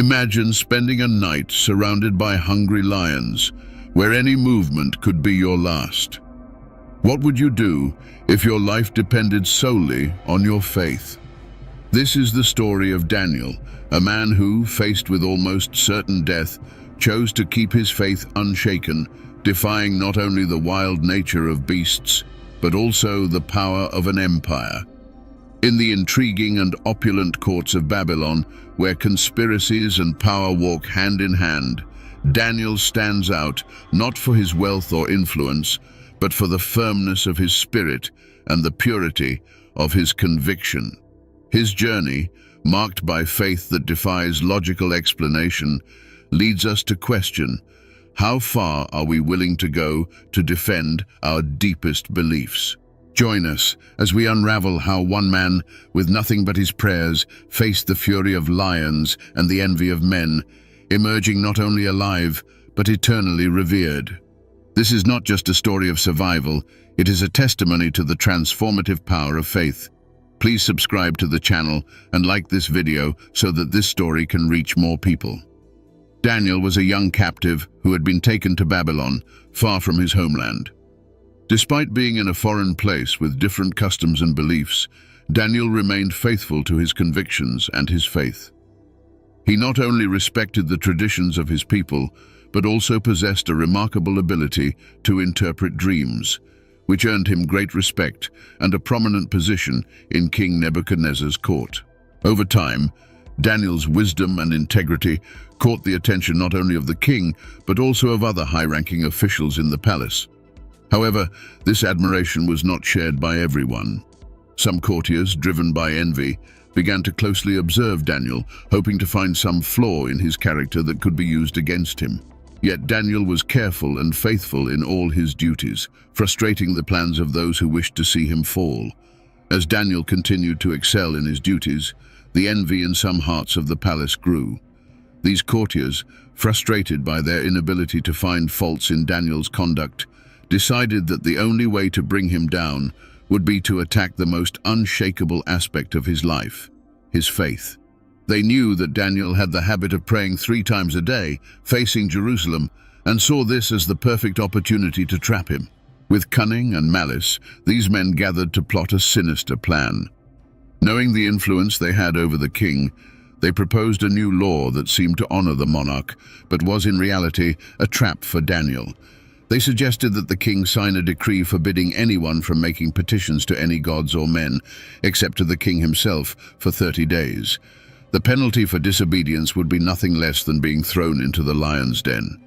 Imagine spending a night surrounded by hungry lions, where any movement could be your last. What would you do if your life depended solely on your faith? This is the story of Daniel, a man who, faced with almost certain death, chose to keep his faith unshaken, defying not only the wild nature of beasts, but also the power of an empire. In the intriguing and opulent courts of Babylon, where conspiracies and power walk hand in hand, Daniel stands out not for his wealth or influence, but for the firmness of his spirit and the purity of his conviction. His journey, marked by faith that defies logical explanation, leads us to question, how far are we willing to go to defend our deepest beliefs? Join us as we unravel how one man, with nothing but his prayers, faced the fury of lions and the envy of men, emerging not only alive, but eternally revered. This is not just a story of survival, it is a testimony to the transformative power of faith. Please subscribe to the channel and like this video so that this story can reach more people. Daniel was a young captive who had been taken to Babylon, far from his homeland. Despite being in a foreign place with different customs and beliefs, Daniel remained faithful to his convictions and his faith. He not only respected the traditions of his people, but also possessed a remarkable ability to interpret dreams, which earned him great respect and a prominent position in King Nebuchadnezzar's court. Over time, Daniel's wisdom and integrity caught the attention not only of the king, but also of other high-ranking officials in the palace. However, this admiration was not shared by everyone. Some courtiers, driven by envy, began to closely observe Daniel, hoping to find some flaw in his character that could be used against him. Yet Daniel was careful and faithful in all his duties, frustrating the plans of those who wished to see him fall. As Daniel continued to excel in his duties, the envy in some hearts of the palace grew. These courtiers, frustrated by their inability to find faults in Daniel's conduct, decided that the only way to bring him down would be to attack the most unshakable aspect of his life, his faith. They knew that Daniel had the habit of praying 3 times a day, facing Jerusalem, and saw this as the perfect opportunity to trap him. With cunning and malice, these men gathered to plot a sinister plan. Knowing the influence they had over the king, they proposed a new law that seemed to honor the monarch, but was in reality a trap for Daniel. They suggested that the king sign a decree forbidding anyone from making petitions to any gods or men, except to the king himself, for 30 days. The penalty for disobedience would be nothing less than being thrown into the lion's den.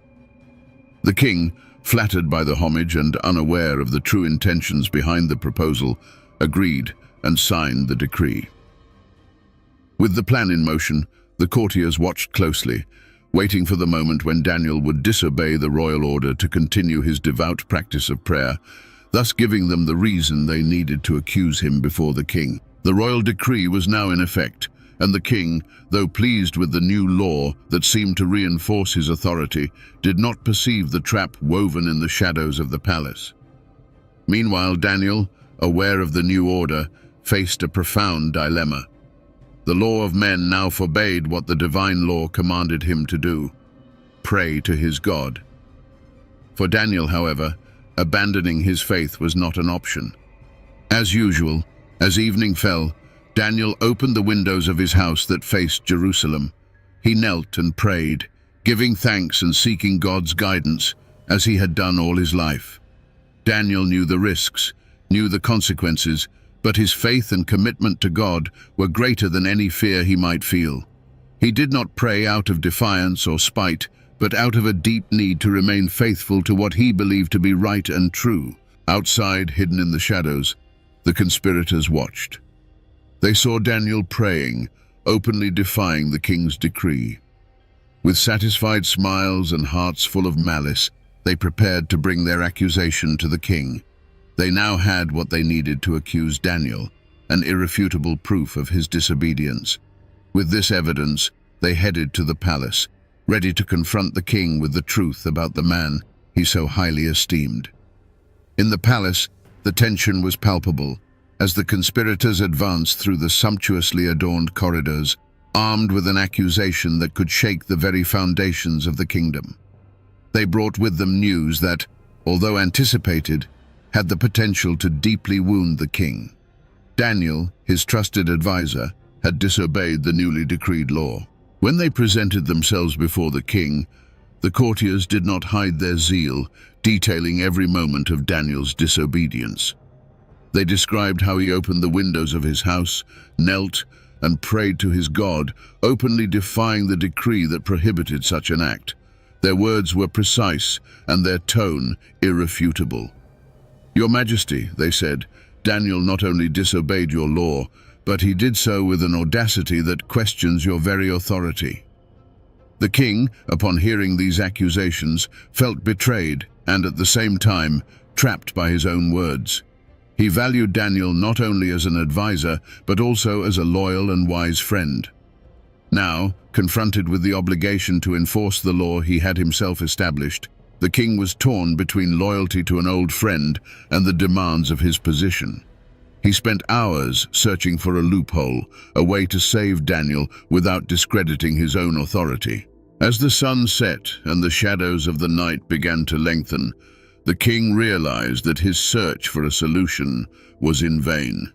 The king, flattered by the homage and unaware of the true intentions behind the proposal, agreed and signed the decree. With the plan in motion, the courtiers watched closely, waiting for the moment when Daniel would disobey the royal order to continue his devout practice of prayer, thus giving them the reason they needed to accuse him before the king. The royal decree was now in effect, and the king, though pleased with the new law that seemed to reinforce his authority, did not perceive the trap woven in the shadows of the palace. Meanwhile, Daniel, aware of the new order, faced a profound dilemma. The law of men now forbade what the divine law commanded him to do: pray to his God. For Daniel, however, abandoning his faith was not an option. As usual, as evening fell, Daniel opened the windows of his house that faced Jerusalem. He knelt and prayed, giving thanks and seeking God's guidance, as he had done all his life. Daniel knew the risks, knew the consequences, but his faith and commitment to God were greater than any fear he might feel. He did not pray out of defiance or spite, but out of a deep need to remain faithful to what he believed to be right and true. Outside, hidden in the shadows, the conspirators watched. They saw Daniel praying, openly defying the king's decree. With satisfied smiles and hearts full of malice, they prepared to bring their accusation to the king. They now had what they needed to accuse Daniel, an irrefutable proof of his disobedience. With this evidence, they headed to the palace, ready to confront the king with the truth about the man he so highly esteemed. In the palace, the tension was palpable. As the conspirators advanced through the sumptuously adorned corridors, armed with an accusation that could shake the very foundations of the kingdom. They brought with them news that, although anticipated, had the potential to deeply wound the king. Daniel, his trusted advisor, had disobeyed the newly decreed law. When they presented themselves before the king, the courtiers did not hide their zeal, detailing every moment of Daniel's disobedience. They described how he opened the windows of his house, knelt, and prayed to his God, openly defying the decree that prohibited such an act. Their words were precise, and their tone irrefutable. "Your Majesty," they said, "Daniel not only disobeyed your law, but he did so with an audacity that questions your very authority." The king, upon hearing these accusations, felt betrayed and at the same time trapped by his own words. He valued Daniel not only as an advisor, but also as a loyal and wise friend. Now, confronted with the obligation to enforce the law he had himself established, the king was torn between loyalty to an old friend and the demands of his position. He spent hours searching for a loophole, a way to save Daniel without discrediting his own authority. As the sun set and the shadows of the night began to lengthen, the king realized that his search for a solution was in vain.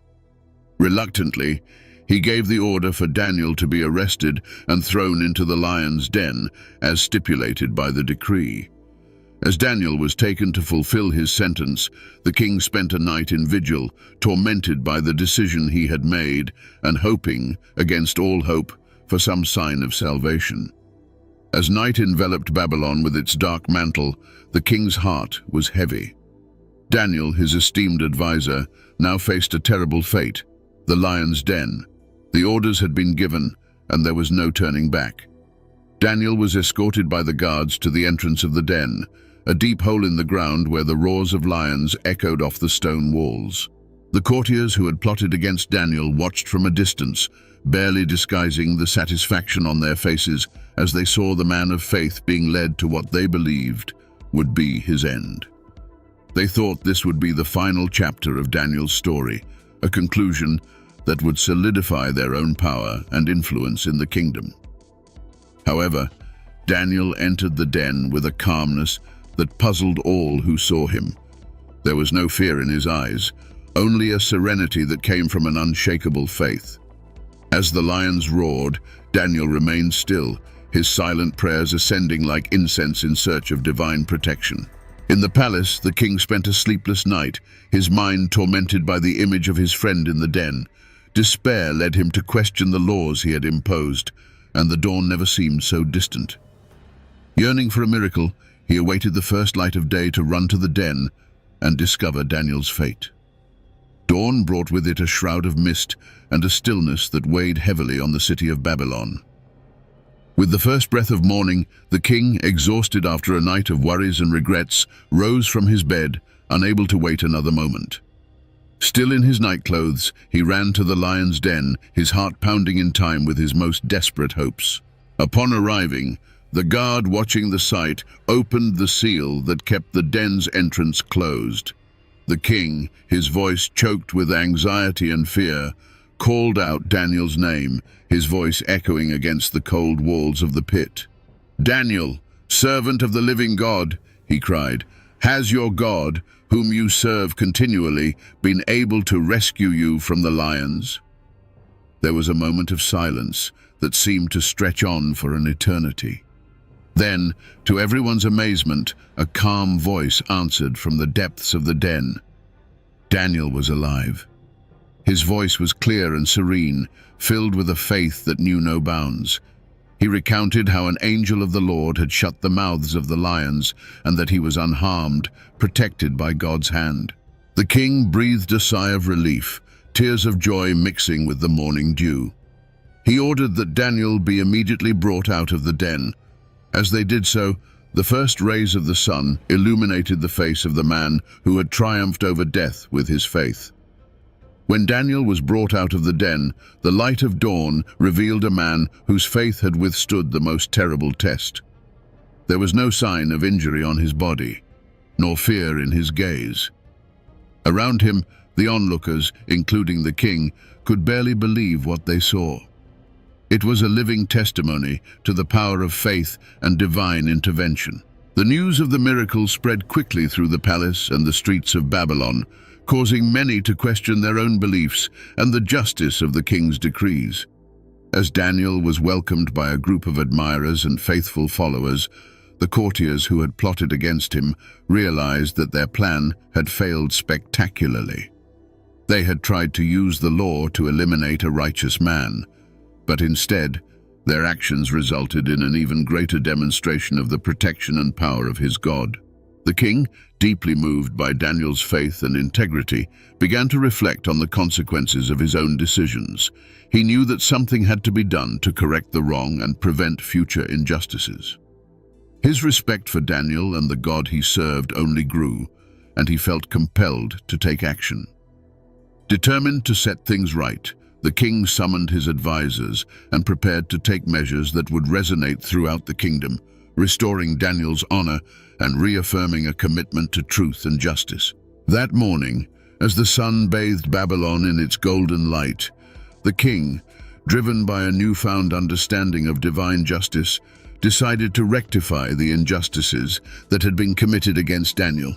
Reluctantly, he gave the order for Daniel to be arrested and thrown into the lion's den, as stipulated by the decree. As Daniel was taken to fulfill his sentence, the king spent a night in vigil, tormented by the decision he had made and hoping, against all hope, for some sign of salvation. As night enveloped Babylon with its dark mantle, the king's heart was heavy. Daniel, his esteemed advisor, now faced a terrible fate, the lion's den. The orders had been given, and there was no turning back. Daniel was escorted by the guards to the entrance of the den, a deep hole in the ground where the roars of lions echoed off the stone walls. The courtiers who had plotted against Daniel watched from a distance, barely disguising the satisfaction on their faces as they saw the man of faith being led to what they believed would be his end. They thought this would be the final chapter of Daniel's story, a conclusion that would solidify their own power and influence in the kingdom. However, Daniel entered the den with a calmness that puzzled all who saw him. There was no fear in his eyes, only a serenity that came from an unshakable faith. As the lions roared, Daniel remained still, his silent prayers ascending like incense in search of divine protection. In the palace, the king spent a sleepless night, his mind tormented by the image of his friend in the den. Despair led him to question the laws he had imposed, and the dawn never seemed so distant. Yearning for a miracle, he awaited the first light of day to run to the den and discover Daniel's fate. Dawn brought with it a shroud of mist and a stillness that weighed heavily on the city of Babylon. With the first breath of morning, the king, exhausted after a night of worries and regrets, rose from his bed, unable to wait another moment. Still in his nightclothes, he ran to the lion's den, his heart pounding in time with his most desperate hopes. Upon arriving, the guard watching the sight opened the seal that kept the den's entrance closed. The king, his voice choked with anxiety and fear, called out Daniel's name, his voice echoing against the cold walls of the pit. "Daniel, servant of the living God," he cried, "has your God, whom you serve continually, been able to rescue you from the lions?" There was a moment of silence that seemed to stretch on for an eternity. Then, to everyone's amazement, a calm voice answered from the depths of the den. Daniel was alive. His voice was clear and serene, filled with a faith that knew no bounds. He recounted how an angel of the Lord had shut the mouths of the lions and that he was unharmed, protected by God's hand. The king breathed a sigh of relief, tears of joy mixing with the morning dew. He ordered that Daniel be immediately brought out of the den. As they did so, the first rays of the sun illuminated the face of the man who had triumphed over death with his faith. When Daniel was brought out of the den, the light of dawn revealed a man whose faith had withstood the most terrible test. There was no sign of injury on his body, nor fear in his gaze. Around him, the onlookers, including the king, could barely believe what they saw. It was a living testimony to the power of faith and divine intervention. The news of the miracle spread quickly through the palace and the streets of Babylon, causing many to question their own beliefs and the justice of the king's decrees. As Daniel was welcomed by a group of admirers and faithful followers, the courtiers who had plotted against him realized that their plan had failed spectacularly. They had tried to use the law to eliminate a righteous man, but instead, their actions resulted in an even greater demonstration of the protection and power of his God. The king, deeply moved by Daniel's faith and integrity, began to reflect on the consequences of his own decisions. He knew that something had to be done to correct the wrong and prevent future injustices. His respect for Daniel and the God he served only grew, and he felt compelled to take action. Determined to set things right, the king summoned his advisors and prepared to take measures that would resonate throughout the kingdom, restoring Daniel's honor and reaffirming a commitment to truth and justice. That morning, as the sun bathed Babylon in its golden light, the king, driven by a newfound understanding of divine justice, decided to rectify the injustices that had been committed against Daniel.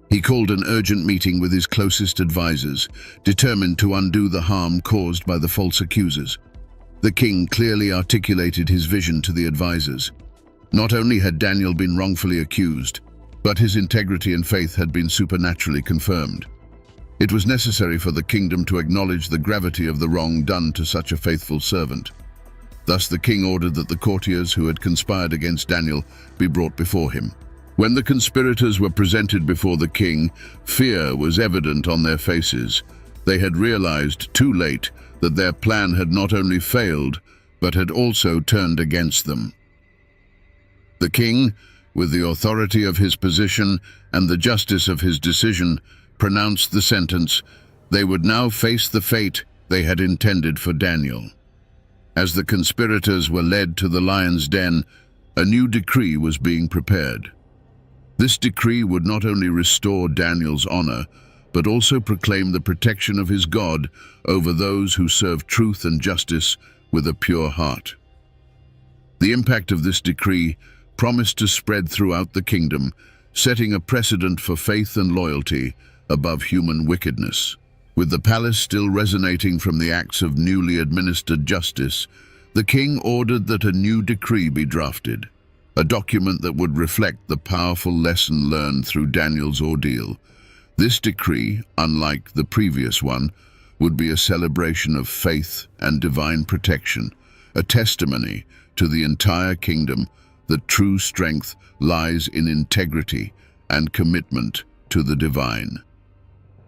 He called an urgent meeting with his closest advisors, determined to undo the harm caused by the false accusers. The king clearly articulated his vision to the advisors. Not only had Daniel been wrongfully accused, but his integrity and faith had been supernaturally confirmed. It was necessary for the kingdom to acknowledge the gravity of the wrong done to such a faithful servant. Thus the king ordered that the courtiers who had conspired against Daniel be brought before him. When the conspirators were presented before the king, fear was evident on their faces. They had realized too late that their plan had not only failed, but had also turned against them. The king, with the authority of his position and the justice of his decision, pronounced the sentence: they would now face the fate they had intended for Daniel. As the conspirators were led to the lion's den, a new decree was being prepared. This decree would not only restore Daniel's honor, but also proclaim the protection of his God over those who serve truth and justice with a pure heart. The impact of this decree promised to spread throughout the kingdom, setting a precedent for faith and loyalty above human wickedness. With the palace still resonating from the acts of newly administered justice, the king ordered that a new decree be drafted, a document that would reflect the powerful lesson learned through Daniel's ordeal. This decree, unlike the previous one, would be a celebration of faith and divine protection, a testimony to the entire kingdom that true strength lies in integrity and commitment to the divine.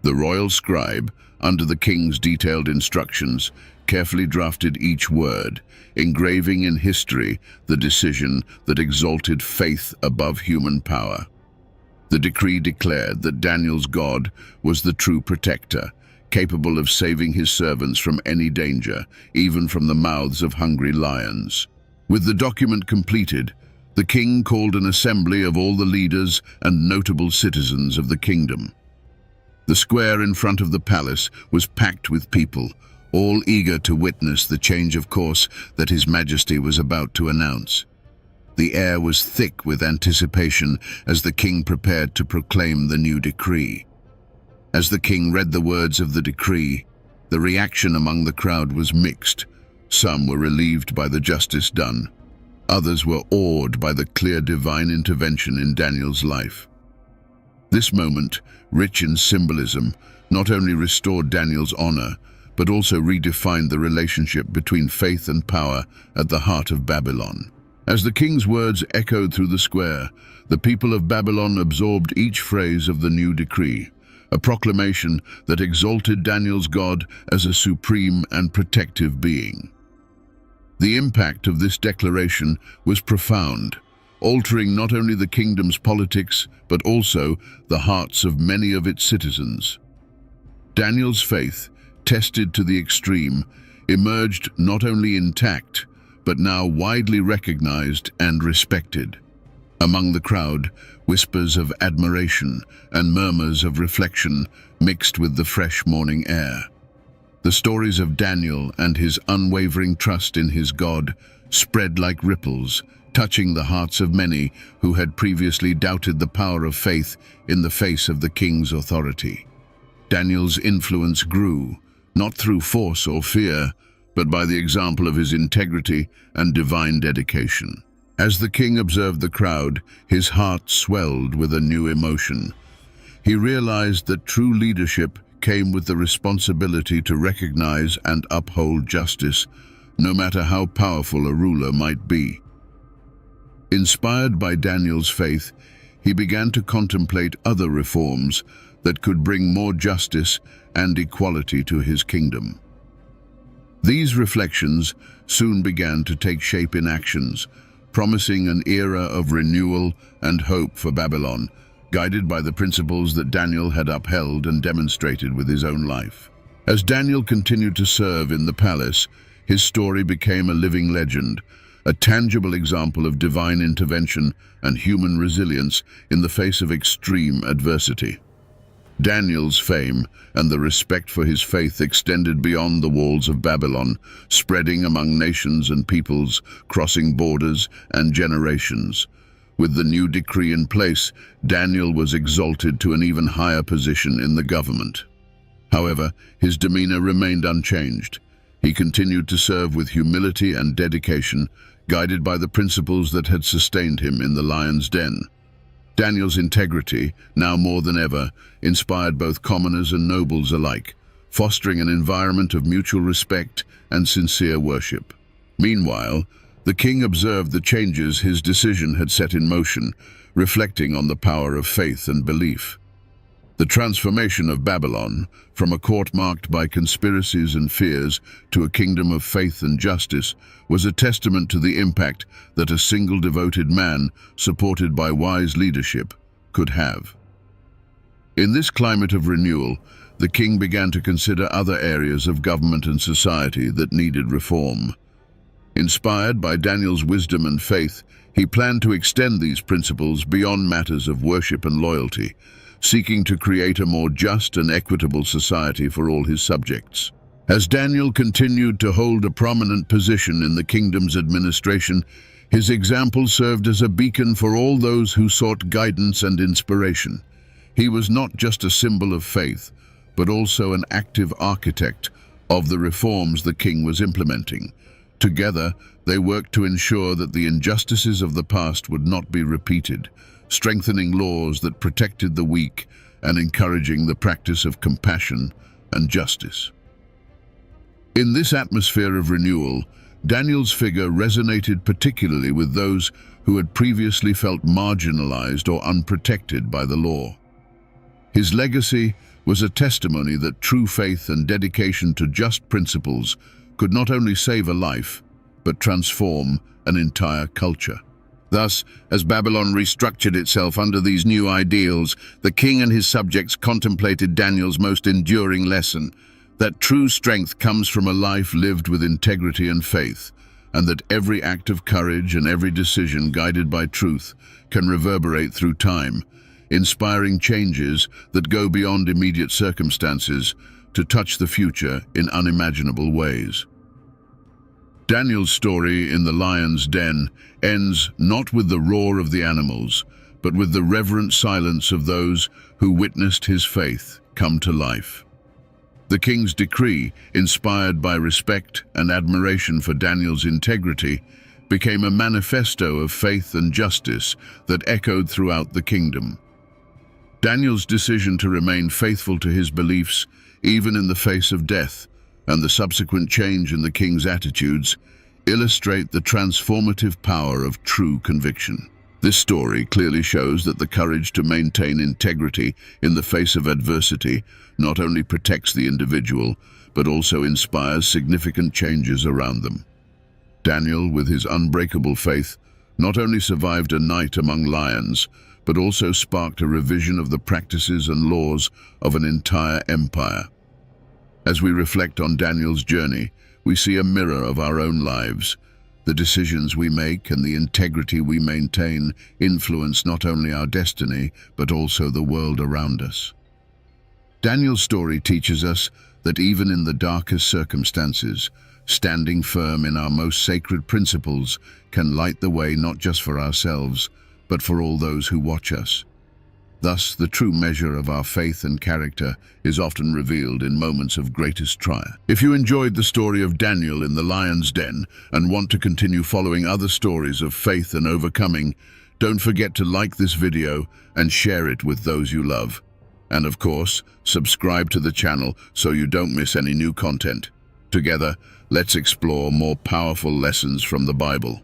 The royal scribe, under the king's detailed instructions, carefully drafted each word, engraving in history the decision that exalted faith above human power. The decree declared that Daniel's God was the true protector, capable of saving his servants from any danger, even from the mouths of hungry lions. With the document completed, the king called an assembly of all the leaders and notable citizens of the kingdom. The square in front of the palace was packed with people, all eager to witness the change of course that His Majesty was about to announce. The air was thick with anticipation as the king prepared to proclaim the new decree. As the king read the words of the decree, the reaction among the crowd was mixed. Some were relieved by the justice done. Others were awed by the clear divine intervention in Daniel's life. This moment, rich in symbolism, not only restored Daniel's honor, but also redefined the relationship between faith and power at the heart of Babylon. As the king's words echoed through the square, the people of Babylon absorbed each phrase of the new decree, a proclamation that exalted Daniel's God as a supreme and protective being. The impact of this declaration was profound, altering not only the kingdom's politics, but also the hearts of many of its citizens. Daniel's faith, tested to the extreme, emerged not only intact, but now widely recognized and respected. Among the crowd, whispers of admiration and murmurs of reflection mixed with the fresh morning air. The stories of Daniel and his unwavering trust in his God spread like ripples, touching the hearts of many who had previously doubted the power of faith in the face of the king's authority. Daniel's influence grew, not through force or fear, but by the example of his integrity and divine dedication. As the king observed the crowd, his heart swelled with a new emotion. He realized that true leadership came with the responsibility to recognize and uphold justice, no matter how powerful a ruler might be. Inspired by Daniel's faith, he began to contemplate other reforms that could bring more justice and equality to his kingdom. These reflections soon began to take shape in actions, promising an era of renewal and hope for Babylon, guided by the principles that Daniel had upheld and demonstrated with his own life. As Daniel continued to serve in the palace, his story became a living legend, a tangible example of divine intervention and human resilience in the face of extreme adversity. Daniel's fame and the respect for his faith extended beyond the walls of Babylon, spreading among nations and peoples, crossing borders and generations. With the new decree in place, Daniel was exalted to an even higher position in the government. However, his demeanor remained unchanged. He continued to serve with humility and dedication, guided by the principles that had sustained him in the lion's den. Daniel's integrity, now more than ever, inspired both commoners and nobles alike, fostering an environment of mutual respect and sincere worship. Meanwhile, the king observed the changes his decision had set in motion, reflecting on the power of faith and belief. The transformation of Babylon, from a court marked by conspiracies and fears to a kingdom of faith and justice, was a testament to the impact that a single devoted man, supported by wise leadership, could have. In this climate of renewal, the king began to consider other areas of government and society that needed reform. Inspired by Daniel's wisdom and faith, he planned to extend these principles beyond matters of worship and loyalty, seeking to create a more just and equitable society for all his subjects. As Daniel continued to hold a prominent position in the kingdom's administration, his example served as a beacon for all those who sought guidance and inspiration. He was not just a symbol of faith, but also an active architect of the reforms the king was implementing. Together, they worked to ensure that the injustices of the past would not be repeated, strengthening laws that protected the weak and encouraging the practice of compassion and justice. In this atmosphere of renewal, Daniel's figure resonated particularly with those who had previously felt marginalized or unprotected by the law. His legacy was a testimony that true faith and dedication to just principles could not only save a life, but transform an entire culture. Thus, as Babylon restructured itself under these new ideals, the king and his subjects contemplated Daniel's most enduring lesson, that true strength comes from a life lived with integrity and faith, and that every act of courage and every decision guided by truth can reverberate through time, inspiring changes that go beyond immediate circumstances to touch the future in unimaginable ways. Daniel's story in the lion's den ends not with the roar of the animals, but with the reverent silence of those who witnessed his faith come to life. The king's decree, inspired by respect and admiration for Daniel's integrity, became a manifesto of faith and justice that echoed throughout the kingdom. Daniel's decision to remain faithful to his beliefs, even in the face of death, and the subsequent change in the king's attitudes, illustrate the transformative power of true conviction. This story clearly shows that the courage to maintain integrity in the face of adversity not only protects the individual, but also inspires significant changes around them. Daniel, with his unbreakable faith, not only survived a night among lions, but also sparked a revision of the practices and laws of an entire empire. As we reflect on Daniel's journey, we see a mirror of our own lives. The decisions we make and the integrity we maintain influence not only our destiny, but also the world around us. Daniel's story teaches us that even in the darkest circumstances, standing firm in our most sacred principles can light the way not just for ourselves, but for all those who watch us. Thus, the true measure of our faith and character is often revealed in moments of greatest trial. If you enjoyed the story of Daniel in the lion's den and want to continue following other stories of faith and overcoming, don't forget to like this video and share it with those you love. And of course, subscribe to the channel so you don't miss any new content. Together, let's explore more powerful lessons from the Bible.